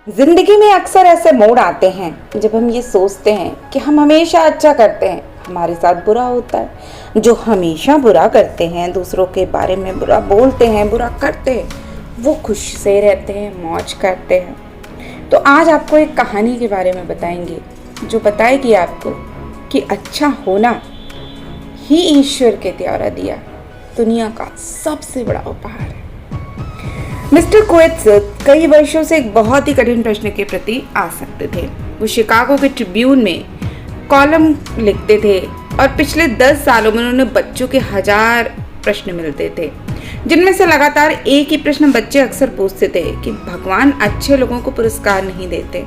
जिंदगी में अक्सर ऐसे मोड़ आते हैं जब हम ये सोचते हैं कि हम हमेशा अच्छा करते हैं, हमारे साथ बुरा होता है। जो हमेशा बुरा करते हैं, दूसरों के बारे में बुरा बोलते हैं, बुरा करते हैं, वो खुश से रहते हैं, मौज करते हैं। तो आज आपको एक कहानी के बारे में बताएंगे जो बताएगी आपको कि अच्छा होना ही ईश्वर के द्वारा दिया दुनिया का सबसे बड़ा उपहार है। मिस्टर कोएत्स कई वर्षों से एक बहुत ही कठिन प्रश्न के प्रति आसक्त थे। वो शिकागो के ट्रिब्यून में कॉलम लिखते थे और पिछले 10 सालों में उन्होंने बच्चों के 1000 प्रश्न मिलते थे, जिनमें से लगातार एक ही प्रश्न बच्चे अक्सर पूछते थे कि भगवान अच्छे लोगों को पुरस्कार नहीं देते,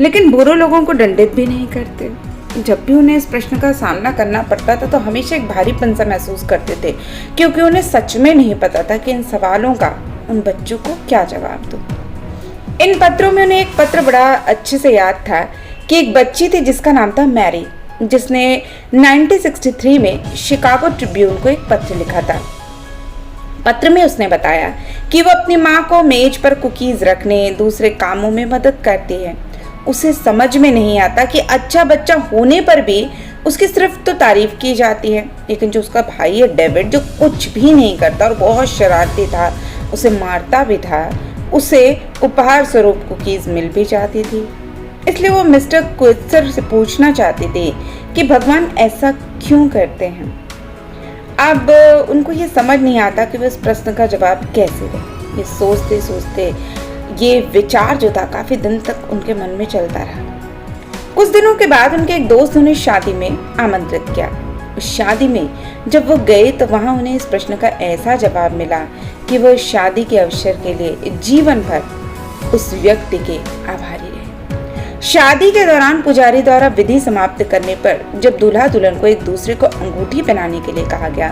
लेकिन बुरे लोगों को दंडित भी नहीं करते। जब भी उन्हें इस प्रश्न का सामना करना पड़ता था तो हमेशा एक भारीपन सा महसूस करते थे, क्योंकि उन्हें सच में नहीं पता था कि इन सवालों का उन बच्चों को क्या जवाब दो। इन पत्रों में उन्हें एक पत्र बड़ा अच्छे से याद था कि एक बच्ची थी जिसका नाम था मैरी, जिसने 1963 में शिकागो ट्रिब्यून को एक पत्र लिखा था। पत्र में उसने बताया कि वो अपनी माँ को मेज पर कुकीज रखने, दूसरे कामों में मदद करती है। उसे समझ में नहीं आता कि अच्छा बच्चा होने पर भी उसकी सिर्फ तो तारीफ की जाती है, लेकिन जो उसका भाई है डेविड, जो कुछ भी नहीं करता और बहुत शरारती था, उसे मारता भी था, उसे उपहार स्वरूप कुकीज मिल भी जाती थी। इसलिए वो मिस्टर कोएत्स से पूछना चाहती थी कि भगवान ऐसा क्यों करते हैं। अब उनको ये समझ नहीं आता कि वो इस प्रश्न का जवाब कैसे दें। ये सोचते सोचते ये विचार जो था काफी दिन तक उनके मन में चलता रहा। कुछ दिनों के बाद उनके एक दोस्त उन्हें शादी में आमंत्रित किया। उस शादी में जब वो गए तो वहां उन्हें इस प्रश्न का ऐसा जवाब मिला कि वो इस शादी के अवसर के लिए जीवन भर उस व्यक्ति के आभारी रहे। शादी के दौरान पुजारी द्वारा विधि समाप्त करने पर जब दूल्हा दुल्हन को एक दूसरे को अंगूठी पहनाने के लिए कहा गया,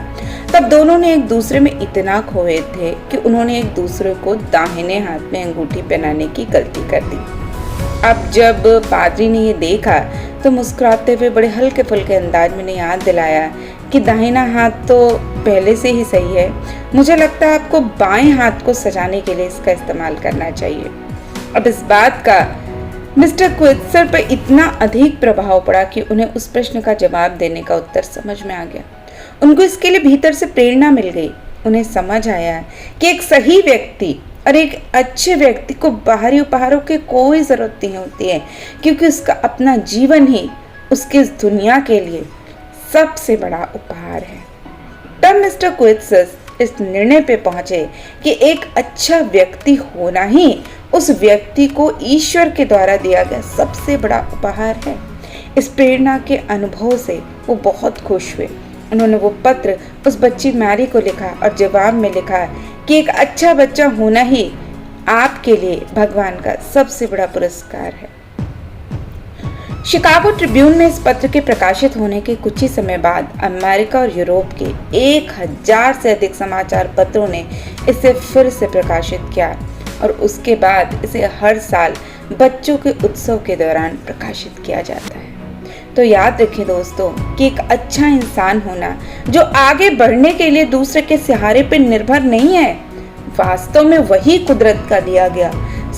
तब दोनों ने एक दूसरे में इतना खोए थे कि उन्होंने एक दूसरे को दाहिने हाथ में अंगूठी पहनाने की गलती कर दी। अब जब पादरी ने ये देखा तो मुस्कुराते हुए बड़े हल्के फुल्के अंदाज में याद दिलाया कि दाहिना हाथ तो पहले से ही सही है, मुझे लगता है आपको बाएं हाथ को सजाने के लिए इसका इस्तेमाल करना चाहिए। अब इस बात का मिस्टर कोएत्स पर इतना अधिक प्रभाव पड़ा कि उन्हें उस प्रश्न का जवाब देने का उत्तर समझ में आ गया। उनको इसके लिए भीतर से प्रेरणा मिल गई। उन्हें समझ आया कि एक सही व्यक्ति और एक अच्छे व्यक्ति को बाहरी उपहारों की कोई जरूरत नहीं होती है, क्योंकि उसका अपना जीवन ही उसकी इस दुनिया के लिए सबसे बड़ा उपहार है। तब मिस्टर कोएत्स इस निर्णय पे पहुंचे कि एक अच्छा व्यक्ति होना ही उस व्यक्ति को ईश्वर के द्वारा दिया गया सबसे बड़ा उपहार है। इस प्रेरणा के अनुभव से वो बहुत खुश हुए। उन्होंने वो पत्र उस बच्ची मैरी को लिखा और जवाब में लिखा कि एक अच्छा बच्चा होना ही आपके लिए भगवान का सबसे बड़ा पुरस्कार है। शिकागो ट्रिब्यून में इस पत्र के प्रकाशित होने के कुछ ही समय बाद अमेरिका और यूरोप के 1000 से अधिक समाचार पत्रों ने इसे फिर से प्रकाशित किया और उसके बाद इसे हर साल बच्चों के उत्सव के दौरान प्रकाशित किया जाता है। तो याद रखें दोस्तों कि एक अच्छा इंसान होना जो आगे बढ़ने के लिए दूसरे के सहारे पर निर्भर नहीं है, वास्तव में वही कुदरत का दिया गया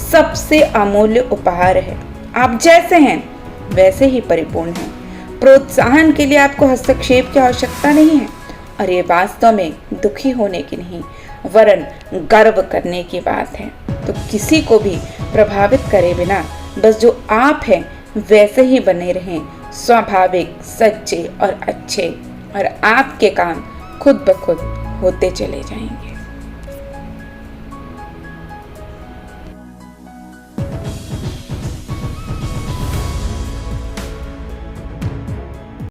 सबसे अमूल्य उपहार है। आप जैसे हैं वैसे ही परिपूर्ण हैं। प्रोत्साहन के लिए आपको हस्तक्षेप की आवश्यकता नहीं है और ये वास्तव में दुखी होने की नहीं वरन गर्व करने की बात है। तो किसी को भी प्रभावित करे बिना बस जो आप हैं वैसे ही बने रहें, स्वाभाविक, सच्चे और अच्छे, और आपके काम खुद ब खुद होते चले जाएंगे।